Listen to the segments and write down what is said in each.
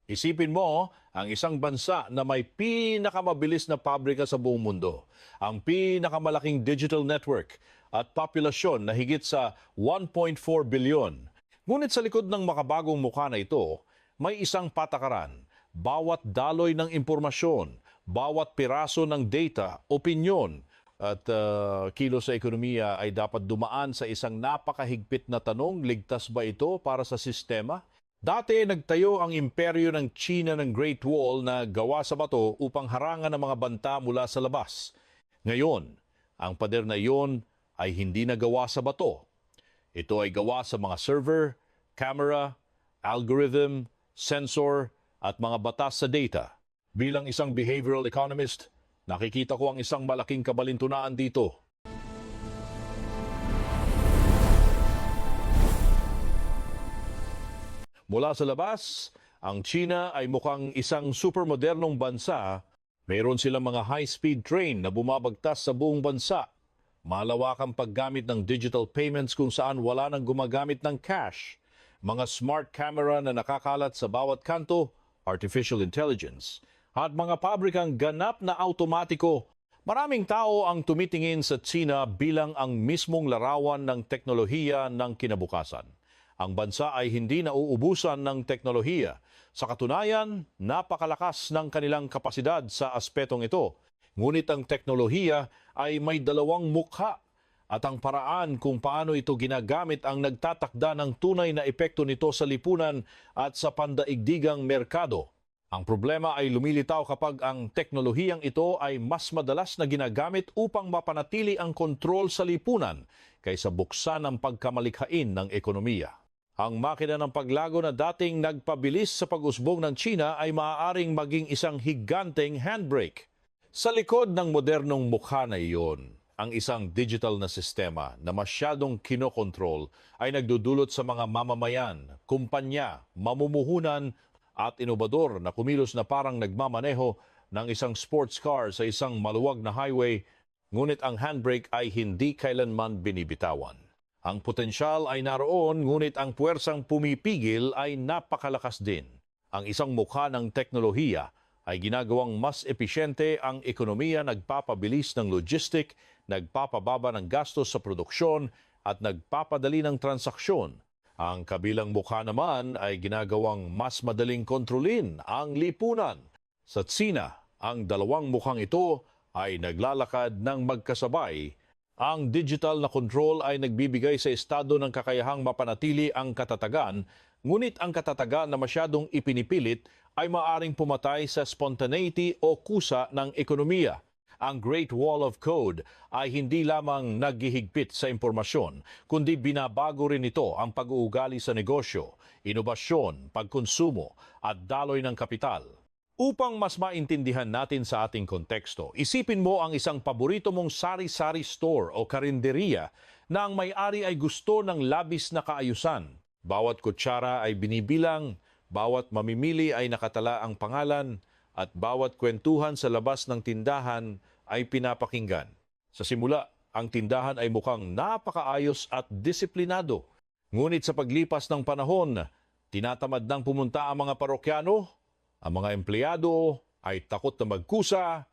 Isipin mo, ang isang bansa na may pinakamabilis na pabrika sa buong mundo, ang pinakamalaking digital network at populasyon na higit sa 1.4 bilyon. Ngunit sa likod ng makabagong mukha na ito, may isang patakaran. Bawat daloy ng impormasyon, bawat piraso ng data, opinyon, at kilos sa ekonomiya ay dapat dumaan sa isang napakahigpit na tanong, ligtas ba ito para sa sistema? Dati nagtayo ang imperyo ng China ng Great Wall na gawa sa bato upang harangan ang mga banta mula sa labas. Ngayon, ang pader na iyon ay hindi na gawa sa bato. Ito ay gawa sa mga server, camera, algorithm, sensor at mga batas sa data. Bilang isang behavioral economist, nakikita ko ang isang malaking kabalintunaan dito. Mula sa labas, ang China ay mukhang isang supermodernong bansa. Mayroon silang mga high-speed train na bumabagtas sa buong bansa. Malawakang paggamit ng digital payments kung saan wala nang gumagamit ng cash. Mga smart camera na nakakalat sa bawat kanto, artificial intelligence, at mga pabrikang ganap na automatiko. Maraming tao ang tumitingin sa China bilang ang mismong larawan ng teknolohiya ng kinabukasan. Ang bansa ay hindi nauubusan ng teknolohiya. Sa katunayan, napakalakas ng kanilang kapasidad sa aspetong ito. Ngunit ang teknolohiya ay may dalawang mukha at ang paraan kung paano ito ginagamit ang nagtatakda ng tunay na epekto nito sa lipunan at sa pandaigdigang merkado. Ang problema ay lumilitaw kapag ang teknolohiyang ito ay mas madalas na ginagamit upang mapanatili ang kontrol sa lipunan kaysa buksan ang pagkamalikhain ng ekonomiya. Ang makina ng paglago na dating nagpabilis sa pag-usbong ng China ay maaaring maging isang higanteng handbrake. Sa likod ng modernong mukha na iyon, ang isang digital na sistema na masyadong kinokontrol ay nagdudulot sa mga mamamayan, kumpanya, mamumuhunan at inobador na kumilos na parang nagmamaneho ng isang sports car sa isang maluwag na highway, ngunit ang handbrake ay hindi kailanman binibitawan. Ang potensyal ay naroon, ngunit ang puwersang pumipigil ay napakalakas din. Ang isang mukha ng teknolohiya ay ginagawang mas episyente ang ekonomiya, nagpapabilis ng logistic, nagpapababa ng gastos sa produksyon at nagpapadali ng transaksyon. Ang kabilang mukha naman ay ginagawang mas madaling kontrolin ang lipunan. Sa Tsina, ang dalawang mukhang ito ay naglalakad ng magkasabay. Ang digital na control ay nagbibigay sa estado ng kakayahang mapanatili ang katatagan, ngunit ang katatagan na masyadong ipinipilit ay maaring pumatay sa spontaneity o kusa ng ekonomiya. Ang Great Wall of Code ay hindi lamang naghihigpit sa impormasyon, kundi binabago rin ito ang pag-uugali sa negosyo, inobasyon, pagkonsumo at daloy ng kapital. Upang mas maintindihan natin sa ating konteksto, isipin mo ang isang paborito mong sari-sari store o karinderiya na ang may-ari ay gusto ng labis na kaayusan. Bawat kutsara ay binibilang, bawat mamimili ay nakatala ang pangalan, at bawat kwentuhan sa labas ng tindahan ay pinapakinggan. Sa simula, ang tindahan ay mukhang napakaayos at disiplinado. Ngunit sa paglipas ng panahon, tinatamad nang pumunta ang mga parokyano, ang mga empleyado ay takot na magkusa,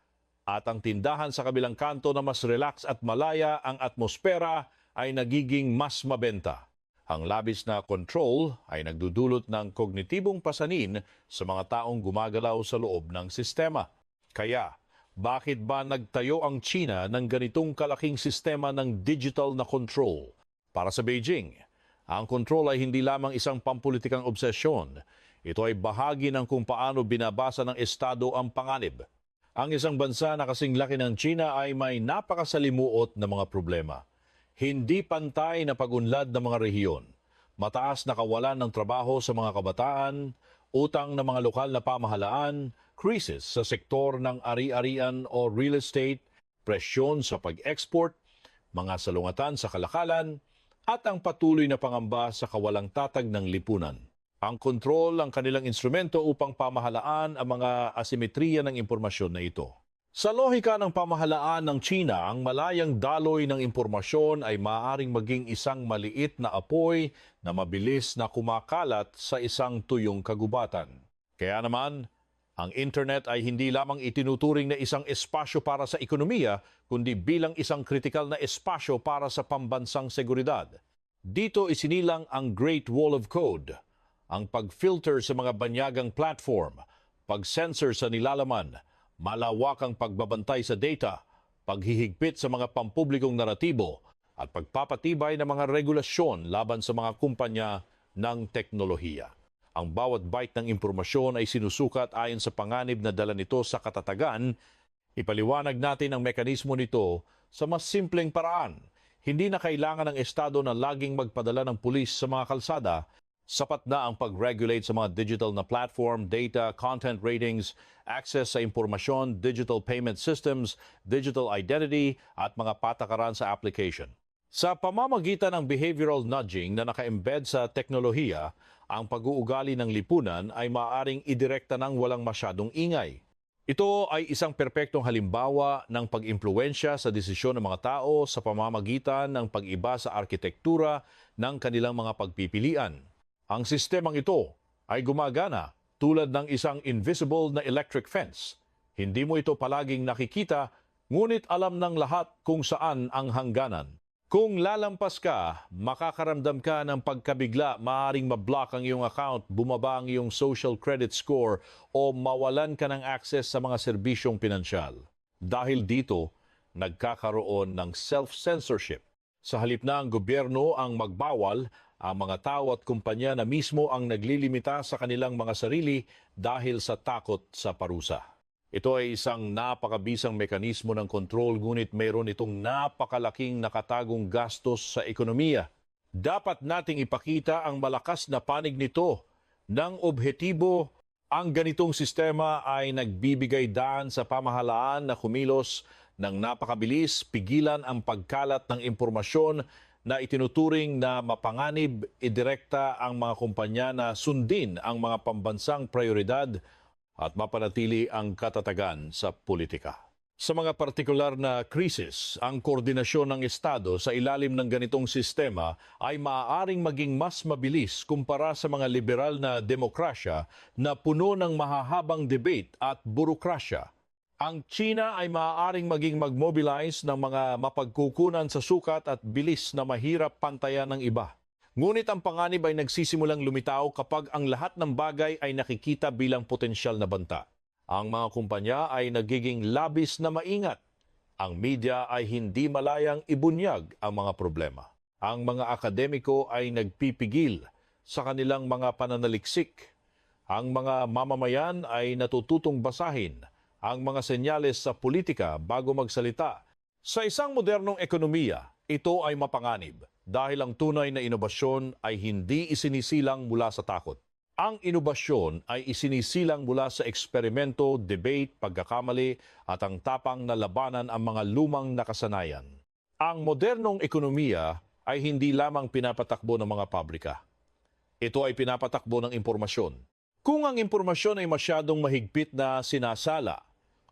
at ang tindahan sa kabilang kanto na mas relax at malaya ang atmosfera ay nagiging mas mabenta. Ang labis na control ay nagdudulot ng kognitibong pasanin sa mga taong gumagalaw sa loob ng sistema. Kaya, bakit ba nagtayo ang China ng ganitong kalaking sistema ng digital na control? Para sa Beijing, ang control ay hindi lamang isang pampulitikang obsesyon. Ito ay bahagi ng kung paano binabasa ng Estado ang panganib. Ang isang bansa na kasing laki ng China ay may napakasalimuot na mga problema. Hindi pantay na pag-unlad ng mga rehiyon, mataas na kawalan ng trabaho sa mga kabataan, utang ng mga lokal na pamahalaan, krisis sa sektor ng ari-arian o real estate, presyon sa pag-export, mga salungatan sa kalakalan, at ang patuloy na pangamba sa kawalang tatag ng lipunan. Ang kontrol ang kanilang instrumento upang pamahalaan ang mga asimetriya ng impormasyon na ito. Sa lohika ng pamahalaan ng China, ang malayang daloy ng impormasyon ay maaaring maging isang maliit na apoy na mabilis na kumakalat sa isang tuyong kagubatan. Kaya naman, ang internet ay hindi lamang itinuturing na isang espasyo para sa ekonomiya, kundi bilang isang kritikal na espasyo para sa pambansang seguridad. Dito isinilang ang Great Wall of Code, ang pag-filter sa mga banyagang platform, pag-censor sa nilalaman, malawakang pagbabantay sa data, paghihigpit sa mga pampublikong naratibo, at pagpapatibay ng mga regulasyon laban sa mga kumpanya ng teknolohiya. Ang bawat byte ng impormasyon ay sinusukat ayon sa panganib na dala nito sa katatagan. Ipaliwanag natin ang mekanismo nito sa mas simpleng paraan. Hindi na kailangan ng Estado na laging magpadala ng pulis sa mga kalsada. Sapat na ang pag-regulate sa mga digital na platform, data, content ratings, access sa impormasyon, digital payment systems, digital identity at mga patakaran sa application. Sa pamamagitan ng behavioral nudging na naka-embed sa teknolohiya, ang pag-uugali ng lipunan ay maaaring idirekta ng walang masyadong ingay. Ito ay isang perpektong halimbawa ng pag-impluwensya sa desisyon ng mga tao sa pamamagitan ng pag-iba sa arkitektura ng kanilang mga pagpipilian. Ang sistemang ito ay gumagana tulad ng isang invisible na electric fence. Hindi mo ito palaging nakikita, ngunit alam ng lahat kung saan ang hangganan. Kung lalampas ka, makakaramdam ka ng pagkabigla, maaaring mablock ang iyong account, bumaba ang iyong social credit score o mawalan ka ng access sa mga serbisyong pinansyal. Dahil dito, nagkakaroon ng self-censorship. Sa halip na ang gobyerno ang magbawal, ang mga tao at kumpanya na mismo ang naglilimita sa kanilang mga sarili dahil sa takot sa parusa. Ito ay isang napakabisang mekanismo ng kontrol, ngunit mayroon itong napakalaking nakatagong gastos sa ekonomiya. Dapat nating ipakita ang malakas na panig nito. Ng objetibo, ang ganitong sistema ay nagbibigay daan sa pamahalaan na kumilos ng napakabilis, pigilan ang pagkalat ng impormasyon na itinuturing na mapanganib, idirekta ang mga kumpanya na sundin ang mga pambansang prioridad at mapanatili ang katatagan sa politika. Sa mga partikular na krisis, ang koordinasyon ng Estado sa ilalim ng ganitong sistema ay maaaring maging mas mabilis kumpara sa mga liberal na demokrasya na puno ng mahahabang debate at burokrasya. Ang China ay maaaring maging mag-mobilize ng mga mapagkukunan sa sukat at bilis na mahirap pantayan ng iba. Ngunit ang panganib ay nagsisimulang lumitaw kapag ang lahat ng bagay ay nakikita bilang potensyal na banta. Ang mga kumpanya ay nagiging labis na maingat. Ang media ay hindi malayang ibunyag ang mga problema. Ang mga akademiko ay nagpipigil sa kanilang mga pananaliksik. Ang mga mamamayan ay natututong basahin ang mga senyales sa politika bago magsalita. Sa isang modernong ekonomiya, ito ay mapanganib dahil ang tunay na inobasyon ay hindi isinisilang mula sa takot. Ang inobasyon ay isinisilang mula sa eksperimento, debate, pagkakamali at ang tapang na labanan ang mga lumang nakasanayan. Ang modernong ekonomiya ay hindi lamang pinapatakbo ng mga pabrika. Ito ay pinapatakbo ng impormasyon. Kung ang impormasyon ay masyadong mahigpit na sinasala,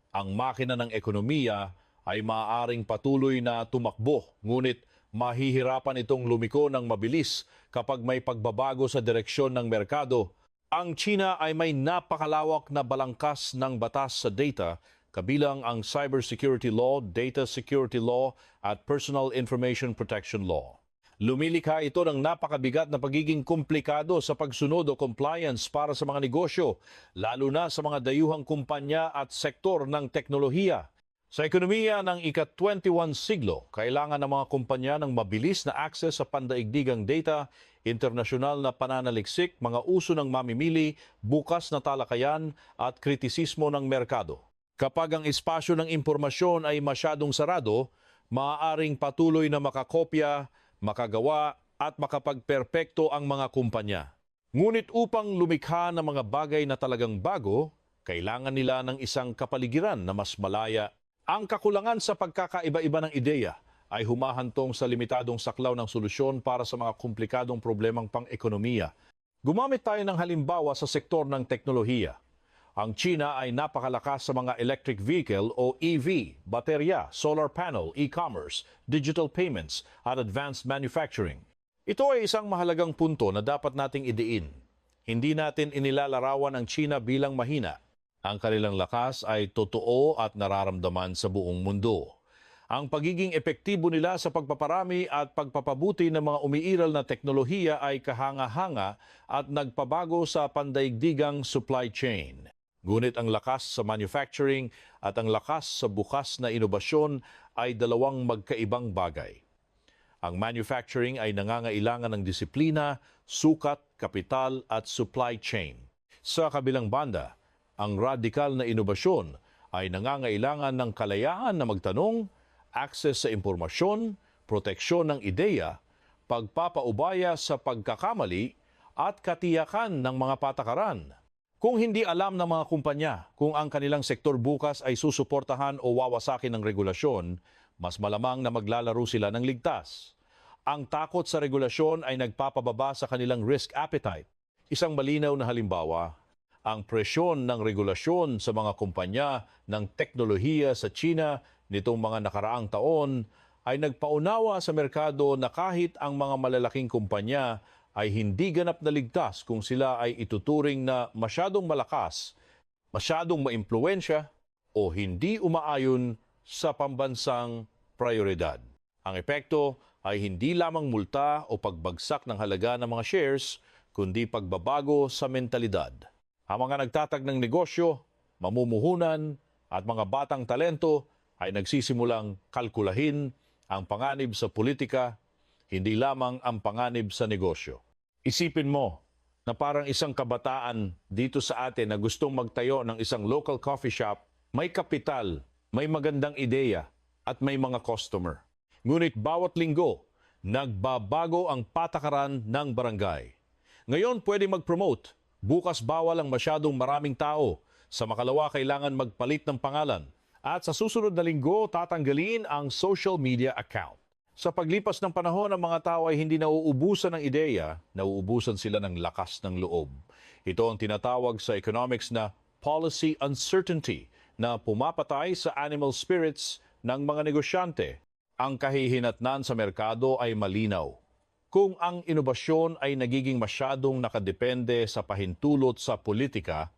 ang makina ng ekonomiya ay maaaring patuloy na tumakbo, ngunit mahihirapan itong lumiko ng mabilis kapag may pagbabago sa direksyon ng merkado. Ang China ay may napakalawak na balangkas ng batas sa data, kabilang ang Cybersecurity Law, Data Security Law at Personal Information Protection Law. Lumilikha ito ng napakabigat na pagiging komplikado sa pagsunod o compliance para sa mga negosyo, lalo na sa mga dayuhang kumpanya at sektor ng teknolohiya. Sa ekonomiya ng ika-21 siglo, kailangan ng mga kumpanya ng mabilis na access sa pandaigdigang data, internasyonal na pananaliksik, mga uso ng mamimili, bukas na talakayan at kritisismo ng merkado. Kapag ang espasyo ng impormasyon ay masyadong sarado, maaaring patuloy na makakopya, makagawa at makapagperpekto ang mga kumpanya. Ngunit upang lumikha ng mga bagay na talagang bago, kailangan nila ng isang kapaligiran na mas malaya. Ang kakulangan sa pagkakaiba-iba ng ideya ay humahantong sa limitadong saklaw ng solusyon para sa mga komplikadong problemang pang-ekonomiya. Gumamit tayo ng halimbawa sa sektor ng teknolohiya. Ang China ay napakalakas sa mga electric vehicle o EV, baterya, solar panel, e-commerce, digital payments at advanced manufacturing. Ito ay isang mahalagang punto na dapat nating idiin. Hindi natin inilalarawan ang China bilang mahina. Ang kanilang lakas ay totoo at nararamdaman sa buong mundo. Ang pagiging epektibo nila sa pagpaparami at pagpapabuti ng mga umiiral na teknolohiya ay kahanga-hanga at nagpabago sa pandaigdigang supply chain. Ngunit ang lakas sa manufacturing at ang lakas sa bukas na inobasyon ay dalawang magkaibang bagay. Ang manufacturing ay nangangailangan ng disiplina, sukat, kapital at supply chain. Sa kabilang banda, ang radikal na inobasyon ay nangangailangan ng kalayaan na magtanong, access sa impormasyon, proteksyon ng ideya, pagpapaubaya sa pagkakamali at katiyakan ng mga patakaran. Kung hindi alam ng mga kumpanya kung ang kanilang sektor bukas ay susuportahan o wawasakin ng regulasyon, mas malamang na maglalaro sila ng ligtas. Ang takot sa regulasyon ay nagpapababa sa kanilang risk appetite. Isang malinaw na halimbawa, ang presyon ng regulasyon sa mga kumpanya ng teknolohiya sa China nitong mga nakaraang taon ay nagpaunawa sa merkado na kahit ang mga malalaking kumpanya ay hindi ganap na ligtas kung sila ay ituturing na masyadong malakas, masyadong maimpluwensya o hindi umaayon sa pambansang prioridad. Ang epekto ay hindi lamang multa o pagbagsak ng halaga ng mga shares, kundi pagbabago sa mentalidad. Ang mga nagtatag ng negosyo, mamumuhunan at mga batang talento ay nagsisimulang kalkulahin ang panganib sa politika, hindi lamang ang panganib sa negosyo. Isipin mo na parang isang kabataan dito sa atin na gustong magtayo ng isang local coffee shop, may kapital, may magandang ideya at may mga customer. Ngunit bawat linggo, nagbabago ang patakaran ng barangay. Ngayon pwede mag-promote, bukas bawal ang masyadong maraming tao. Sa makalawa kailangan magpalit ng pangalan. At sa susunod na linggo, tatanggalin ang social media account. Sa paglipas ng panahon, ang mga tao ay hindi nauubusan ng ideya, nauubusan sila ng lakas ng loob. Ito ang tinatawag sa economics na policy uncertainty na pumapatay sa animal spirits ng mga negosyante. Ang kahihinatnan sa merkado ay malinaw. Kung ang inobasyon ay nagiging masyadong nakadepende sa pahintulot sa politika,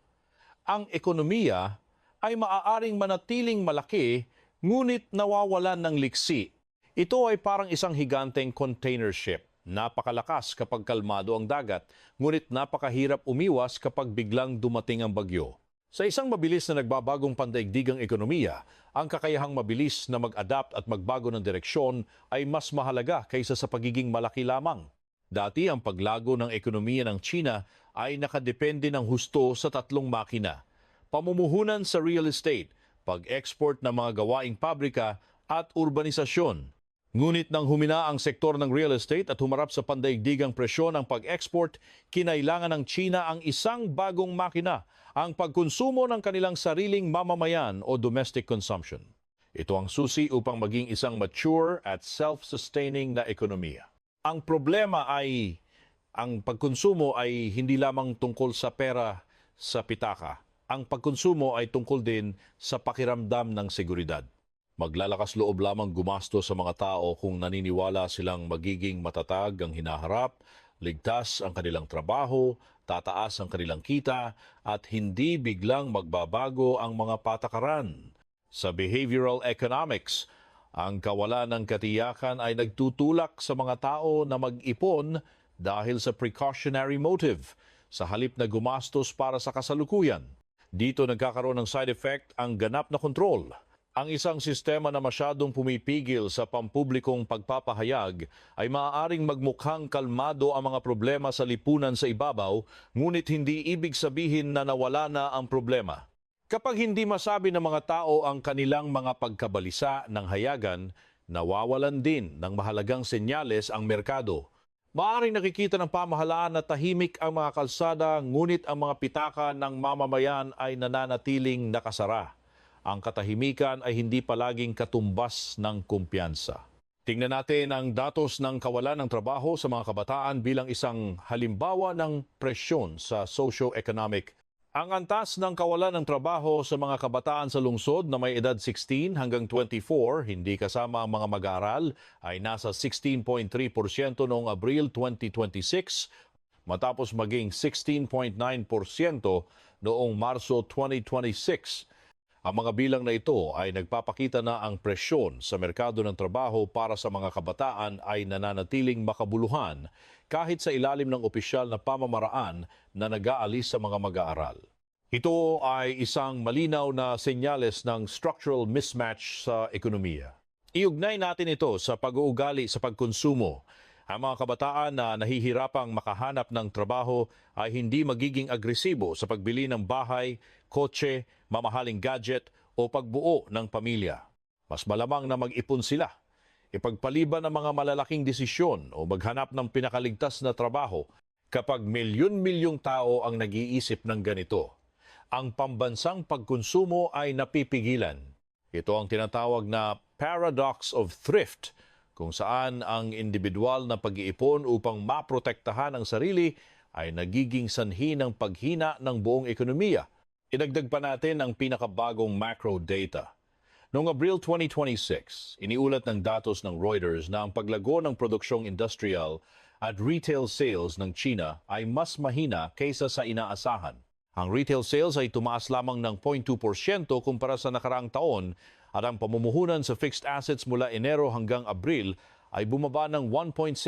ang ekonomiya ay maaaring manatiling malaki ngunit nawawalan ng liksi. Ito ay parang isang higanteng container ship. Napakalakas kapag kalmado ang dagat, ngunit napakahirap umiwas kapag biglang dumating ang bagyo. Sa isang mabilis na nagbabagong pandaigdigang ekonomiya, ang kakayahang mabilis na mag-adapt at magbago ng direksyon ay mas mahalaga kaysa sa pagiging malaki lamang. Dati ang paglago ng ekonomiya ng China ay nakadepende ng husto sa tatlong makina: pamumuhunan sa real estate, pag-export ng mga gawaing pabrika at urbanisasyon. Ngunit nang humina ang sektor ng real estate at humarap sa pandaigdigang presyon ng pag-export, kinailangan ng China ang isang bagong makina, ang pagkonsumo ng kanilang sariling mamamayan o domestic consumption. Ito ang susi upang maging isang mature at self-sustaining na ekonomiya. Ang problema ay ang pagkonsumo ay hindi lamang tungkol sa pera sa pitaka. Ang pagkonsumo ay tungkol din sa pakiramdam ng seguridad. Maglalakas loob lamang gumasto sa mga tao kung naniniwala silang magiging matatag ang hinaharap, ligtas ang kanilang trabaho, tataas ang kanilang kita, at hindi biglang magbabago ang mga patakaran. Sa behavioral economics, ang kawalan ng katiyakan ay nagtutulak sa mga tao na mag-ipon dahil sa precautionary motive, sa halip na gumastos para sa kasalukuyan. Dito nagkakaroon ng side effect ang ganap na kontrol. Ang isang sistema na masyadong pumipigil sa pampublikong pagpapahayag ay maaaring magmukhang kalmado ang mga problema sa lipunan sa ibabaw, ngunit hindi ibig sabihin na nawala na ang problema. Kapag hindi masabi ng mga tao ang kanilang mga pagkabalisa ng hayagan, nawawalan din ng mahalagang senyales ang merkado. Maaaring nakikita ng pamahalaan na tahimik ang mga kalsada, ngunit ang mga pitaka ng mamamayan ay nananatiling nakasara. Ang katahimikan ay hindi palaging katumbas ng kumpiyansa. Tingnan natin ang datos ng kawalan ng trabaho sa mga kabataan bilang isang halimbawa ng presyon sa socio-economic. Ang antas ng kawalan ng trabaho sa mga kabataan sa lungsod na may edad 16 hanggang 24, hindi kasama ang mga mag-aaral, ay nasa 16.3% noong Abril 2026 matapos maging 16.9% noong Marso 2026. Ang mga bilang na ito ay nagpapakita na ang presyon sa merkado ng trabaho para sa mga kabataan ay nananatiling makabuluhan kahit sa ilalim ng opisyal na pamamaraan na nag-aalis sa mga mag-aaral. Ito ay isang malinaw na senyales ng structural mismatch sa ekonomiya. Iugnay natin ito sa pag-uugali sa pagkonsumo. Ang mga kabataan na nahihirapang makahanap ng trabaho ay hindi magiging agresibo sa pagbili ng bahay, kotse, mamahaling gadget o pagbuo ng pamilya. Mas malamang na mag-ipon sila, ipagpaliban ng mga malalaking desisyon o maghanap ng pinakaligtas na trabaho kapag milyon-milyong tao ang nag-iisip ng ganito. Ang pambansang pagkonsumo ay napipigilan. Ito ang tinatawag na paradox of thrift, kung saan ang individual na pag-iipon upang maprotektahan ang sarili ay nagiging sanhi ng paghina ng buong ekonomiya. Idagdag pa natin ang pinakabagong macro data. Noong Abril 2026, iniulat ng datos ng Reuters na ang paglago ng produksyong industrial at retail sales ng China ay mas mahina kaysa sa inaasahan. Ang retail sales ay tumaas lamang ng 0.2% kumpara sa nakaraang taon at ang pamumuhunan sa fixed assets mula Enero hanggang Abril ay bumaba ng 1.6%.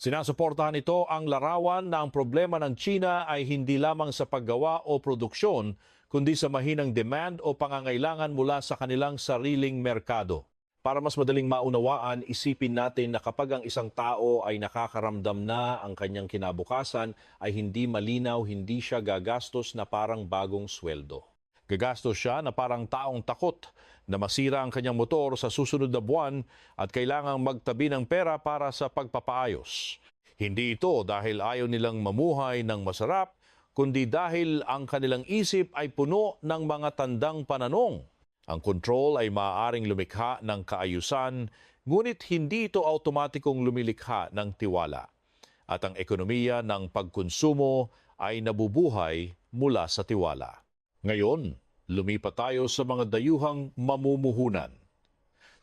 Sinasuportahan ito ang larawan na ang problema ng China ay hindi lamang sa paggawa o produksyon, kundi sa mahinang demand o pangangailangan mula sa kanilang sariling merkado. Para mas madaling maunawaan, isipin natin na kapag ang isang tao ay nakakaramdam na ang kanyang kinabukasan, ay hindi malinaw, hindi siya gagastos na parang bagong sweldo. Gagastos siya na parang taong takot na masira ang kanyang motor sa susunod na buwan at kailangang magtabi ng pera para sa pagpapaayos. Hindi ito dahil ayaw nilang mamuhay ng masarap, kundi dahil ang kanilang isip ay puno ng mga tandang pananong. Ang control ay maaaring lumikha ng kaayusan, ngunit hindi ito automatikong lumilikha ng tiwala. At ang ekonomiya ng pagkonsumo ay nabubuhay mula sa tiwala. Ngayon, lumipat tayo sa mga dayuhang mamumuhunan.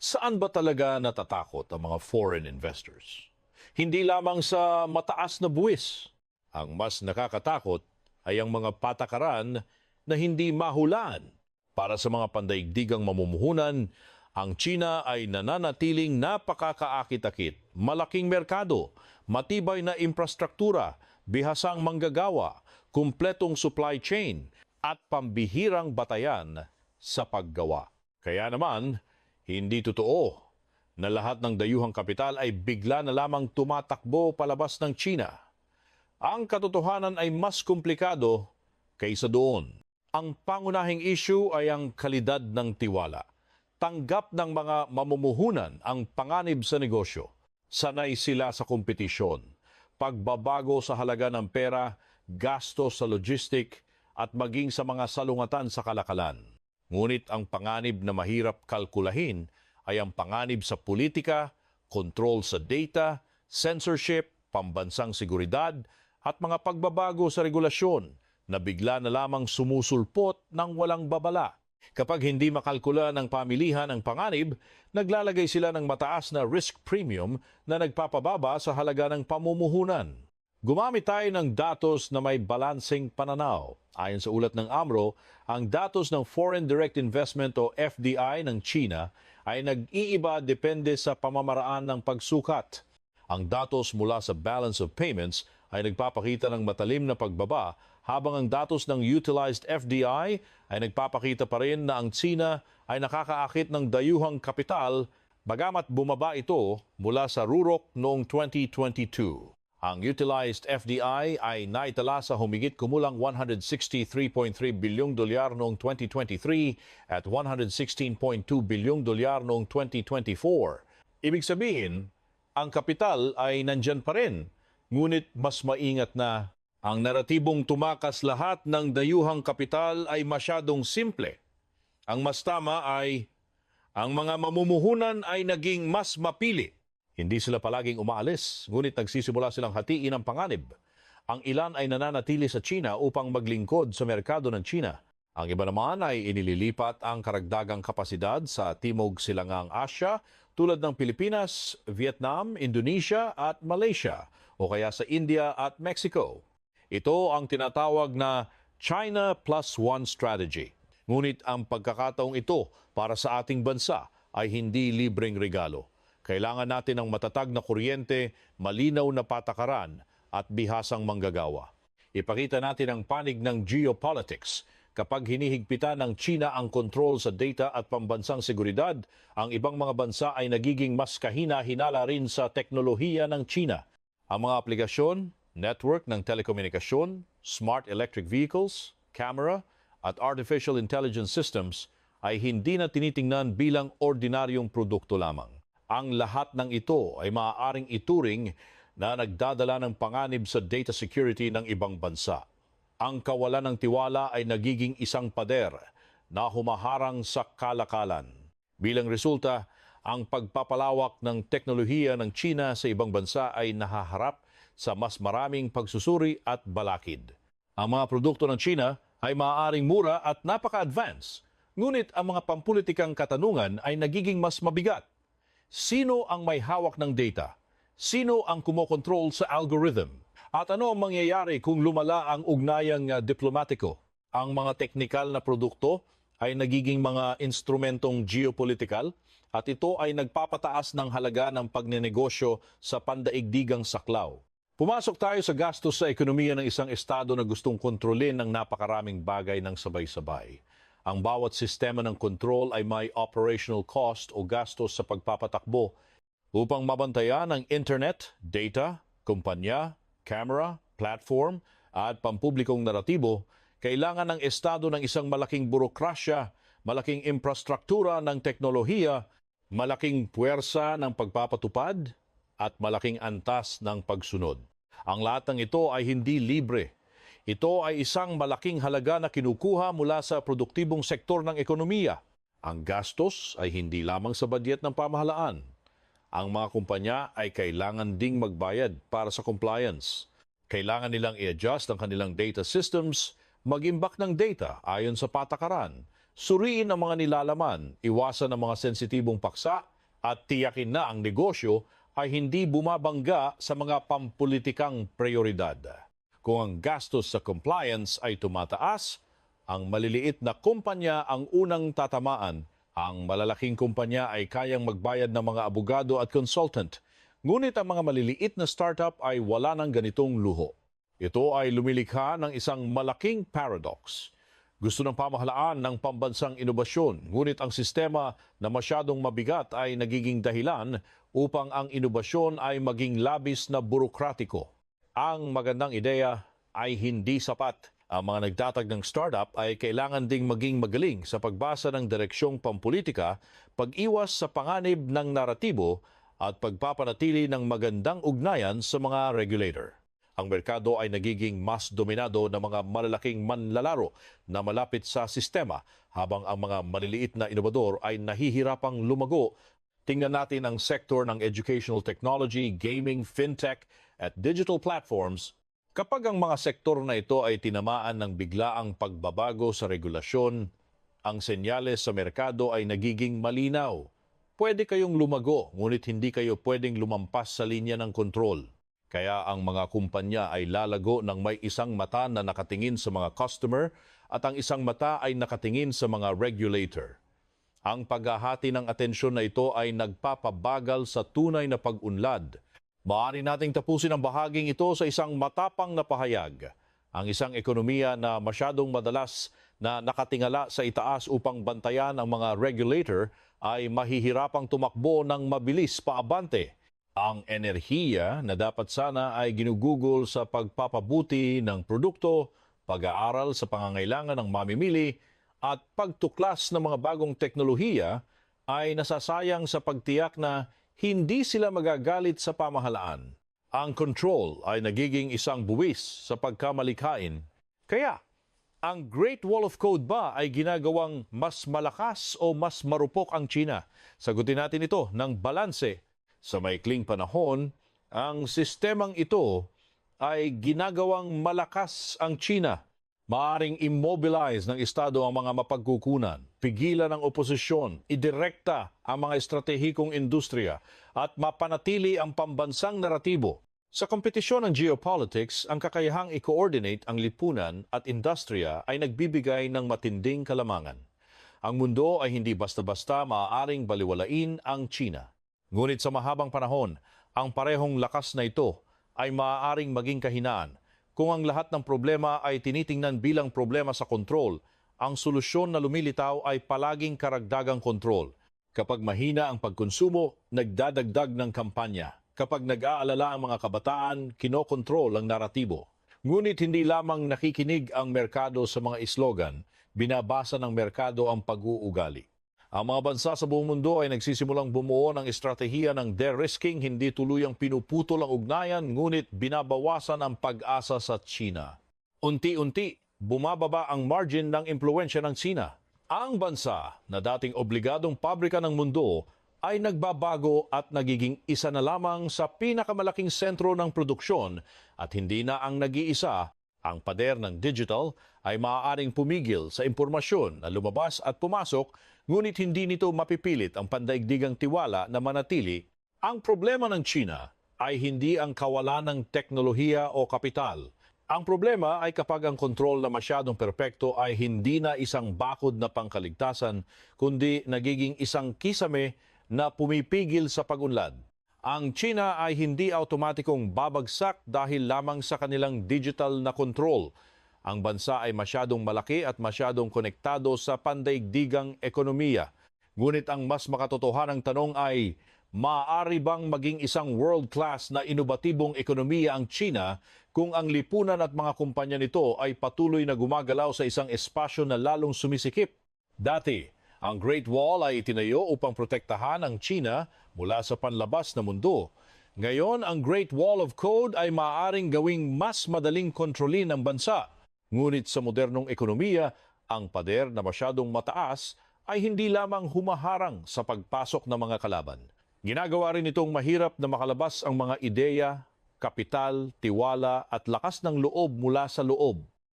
Saan ba talaga natatakot ang mga foreign investors? Hindi lamang sa mataas na buwis. Ang mas nakakatakot ay ang mga patakaran na hindi mahulaan. Para sa mga pandaigdigang mamumuhunan, ang China ay nananatiling napakakaakit-akit, malaking merkado, matibay na infrastruktura, bihasang manggagawa, kumpletong supply chain, at pambihirang batayan sa paggawa. Kaya naman, hindi totoo na lahat ng dayuhang kapital ay bigla na lamang tumatakbo palabas ng China. Ang katotohanan ay mas komplikado kaysa doon. Ang pangunahing issue ay ang kalidad ng tiwala. Tanggap ng mga mamumuhunan ang panganib sa negosyo. Sanay sila sa kompetisyon, pagbabago sa halaga ng pera, gastos sa logistic, at maging sa mga salungatan sa kalakalan. Ngunit ang panganib na mahirap kalkulahin ay ang panganib sa politika, kontrol sa data, censorship, pambansang seguridad, at mga pagbabago sa regulasyon na bigla na lamang sumusulpot ng walang babala. Kapag hindi makalkula ng pamilihan ang panganib, naglalagay sila ng mataas na risk premium na nagpapababa sa halaga ng pamumuhunan. Gumamit tayo ng datos na may balanseng pananaw. Ayon sa ulat ng AMRO, ang datos ng Foreign Direct Investment o FDI ng China ay nag-iiba depende sa pamamaraan ng pagsukat. Ang datos mula sa balance of payments ay nagpapakita ng matalim na pagbaba, habang ang datos ng utilized FDI ay nagpapakita pa rin na ang China ay nakakaakit ng dayuhang kapital, bagamat bumaba ito mula sa rurok noong 2022. Ang utilized FDI ay naitala sa humigit kumulang $163.3 bilyong noong 2023 at $116.2 bilyong noong 2024. Ibig sabihin, ang kapital ay nandyan pa rin, ngunit mas maingat na. Ang naratibong tumakas lahat ng dayuhang kapital ay masyadong simple. Ang mas tama ay ang mga mamumuhunan ay naging mas mapili. Hindi sila palaging umaalis, ngunit nagsisimula silang hatiin ang panganib. Ang ilan ay nananatili sa China upang maglingkod sa merkado ng China. Ang iba naman ay inililipat ang karagdagang kapasidad sa Timog Silangang Asya tulad ng Pilipinas, Vietnam, Indonesia at Malaysia o kaya sa India at Mexico. Ito ang tinatawag na China Plus One Strategy. Ngunit ang pagkakataong ito para sa ating bansa ay hindi libreng regalo. Kailangan natin ng matatag na kuryente, malinaw na patakaran at bihasang manggagawa. Ipakita natin ang panig ng geopolitics. Kapag hinihigpitan ng China ang kontrol sa data at pambansang seguridad, ang ibang mga bansa ay nagiging mas kahina-hinala rin sa teknolohiya ng China. Ang mga aplikasyon, network ng telekomunikasyon, smart electric vehicles, camera, at artificial intelligence systems ay hindi na tinitingnan bilang ordinaryong produkto lamang. Ang lahat ng ito ay maaaring ituring na nagdadala ng panganib sa data security ng ibang bansa. Ang kawalan ng tiwala ay nagiging isang pader na humaharang sa kalakalan. Bilang resulta, ang pagpapalawak ng teknolohiya ng China sa ibang bansa ay nahaharap sa mas maraming pagsusuri at balakid. Ang mga produkto ng China ay maaaring mura at napaka-advance, ngunit ang mga pampulitikang katanungan ay nagiging mas mabigat. Sino ang may hawak ng data? Sino ang kumokontrol sa algorithm? At ano ang mangyayari kung lumala ang ugnayang diplomatiko? Ang mga teknikal na produkto ay nagiging mga instrumentong geopolitikal at ito ay nagpapataas ng halaga ng pagnenegosyo sa pandaigdigang saklaw. Pumasok tayo sa gastos sa ekonomiya ng isang estado na gustong kontrolin ng napakaraming bagay ng sabay-sabay. Ang bawat sistema ng control ay may operational cost o gastos sa pagpapatakbo upang mabantayan ang internet, data, kumpanya, camera, platform at pampublikong naratibo. Kailangan ng estado ng isang malaking burokrasya, malaking infrastruktura ng teknolohiya, malaking puwersa ng pagpapatupad at malaking antas ng pagsunod. Ang lahat ng ito ay hindi libre. Ito ay isang malaking halaga na kinukuha mula sa produktibong sektor ng ekonomiya. Ang gastos ay hindi lamang sa badyet ng pamahalaan. Ang mga kumpanya ay kailangan ding magbayad para sa compliance. Kailangan nilang i-adjust ang kanilang data systems, mag-imbak ng data ayon sa patakaran, suriin ang mga nilalaman, iwasan ang mga sensitibong paksa, at tiyakin na ang negosyo ay hindi bumabangga sa mga pampulitikang prioridad. Kung ang gastos sa compliance ay tumataas, ang maliliit na kumpanya ang unang tatamaan. Ang malalaking kumpanya ay kayang magbayad ng mga abogado at consultant. Ngunit ang mga maliliit na startup ay wala ng ganitong luho. Ito ay lumilikha ng isang malaking paradox. Gusto ng pamahalaan ng pambansang inobasyon, ngunit ang sistema na masyadong mabigat ay nagiging dahilan upang ang inobasyon ay maging labis na burokratiko. Ang magandang ideya ay hindi sapat. Ang mga nagtatag ng startup ay kailangan ding maging magaling sa pagbasa ng direksyong pampolitika, pag-iwas sa panganib ng naratibo at pagpapanatili ng magandang ugnayan sa mga regulator. Ang merkado ay nagiging mas dominado ng mga malalaking manlalaro na malapit sa sistema habang ang mga maliliit na inobador ay nahihirapang lumago. Tingnan natin ang sektor ng educational technology, gaming, fintech at digital platforms. Kapag ang mga sektor na ito ay tinamaan ng biglaang pagbabago sa regulasyon, ang senyales sa merkado ay nagiging malinaw. Pwede kayong lumago, ngunit hindi kayo pwedeng lumampas sa linya ng kontrol. Kaya ang mga kumpanya ay lalago ng may isang mata na nakatingin sa mga customer at ang isang mata ay nakatingin sa mga regulator. Ang paghahati ng atensyon na ito ay nagpapabagal sa tunay na pag-unlad. Maaari nating tapusin ang bahaging ito sa isang matapang na pahayag. Ang isang ekonomiya na masyadong madalas na nakatingala sa itaas upang bantayan ang mga regulator ay mahihirapang tumakbo ng mabilis paabante. Ang enerhiya na dapat sana ay ginugugol sa pagpapabuti ng produkto, pag-aaral sa pangangailangan ng mamimili, at pagtuklas ng mga bagong teknolohiya ay nasasayang sa pagtiyak na hindi sila magagalit sa pamahalaan. Ang control ay nagiging isang buwis sa pagkamalikhain. Kaya, ang Great Wall of Code ba ay ginagawang mas malakas o mas marupok ang China? Sagutin natin ito ng balanse. Sa maikling panahon, ang sistemang ito ay ginagawang malakas ang China. Maaring immobilize ng Estado ang mga mapagkukunan, pigilan ang oposisyon, idirekta ang mga estratehikong industriya at mapanatili ang pambansang naratibo. Sa kompetisyon ng geopolitics, ang kakayahang i-coordinate ang lipunan at industriya ay nagbibigay ng matinding kalamangan. Ang mundo ay hindi basta-basta maaaring baliwalain ang China. Ngunit sa mahabang panahon, ang parehong lakas na ito ay maaaring maging kahinaan. Kung ang lahat ng problema ay tinitingnan bilang problema sa kontrol, ang solusyon na lumilitaw ay palaging karagdagang kontrol. Kapag mahina ang pagkonsumo, nagdadagdag ng kampanya. Kapag nag-aalala ang mga kabataan, kinokontrol ang naratibo. Ngunit hindi lamang nakikinig ang merkado sa mga slogan, binabasa ng merkado ang pag-uugali. Ang mga bansa sa buong mundo ay nagsisimulang bumuo ng estratehiya ng de-risking, hindi tuluyang pinuputol ang ugnayan, ngunit binabawasan ang pag-asa sa China. Unti-unti, bumababa ang margin ng impluensya ng China. Ang bansa na dating obligadong pabrika ng mundo ay nagbabago at nagiging isa na lamang sa pinakamalaking sentro ng produksyon at hindi na ang nag-iisa. Ang pader ng digital ay maaaring pumigil sa impormasyon na lumabas at pumasok, ngunit hindi nito mapipilit ang pandaigdigang tiwala na manatili. Ang problema ng China ay hindi ang kawalan ng teknolohiya o kapital. Ang problema ay kapag ang kontrol na masyadong perpekto ay hindi na isang bakod na pangkaligtasan, kundi nagiging isang kisame na pumipigil sa pag-unlad. Ang China ay hindi automatikong babagsak dahil lamang sa kanilang digital na kontrol. Ang bansa ay masyadong malaki at masyadong konektado sa pandaigdigang ekonomiya. Ngunit ang mas makatotohanang tanong ay, maaari bang maging isang world-class na inobatibong ekonomiya ang China kung ang lipunan at mga kumpanya nito ay patuloy na gumagalaw sa isang espasyo na lalong sumisikip? Dati, ang Great Wall ay itinayo upang protektahan ang China mula sa panlabas na mundo. Ngayon, ang Great Wall of Code ay maaaring gawing mas madaling kontrolin ng bansa. Ngunit sa modernong ekonomiya, ang pader na masyadong mataas ay hindi lamang humaharang sa pagpasok ng mga kalaban. Ginagawa rin itong mahirap na makalabas ang mga ideya, kapital, tiwala at lakas ng loob mula sa loob.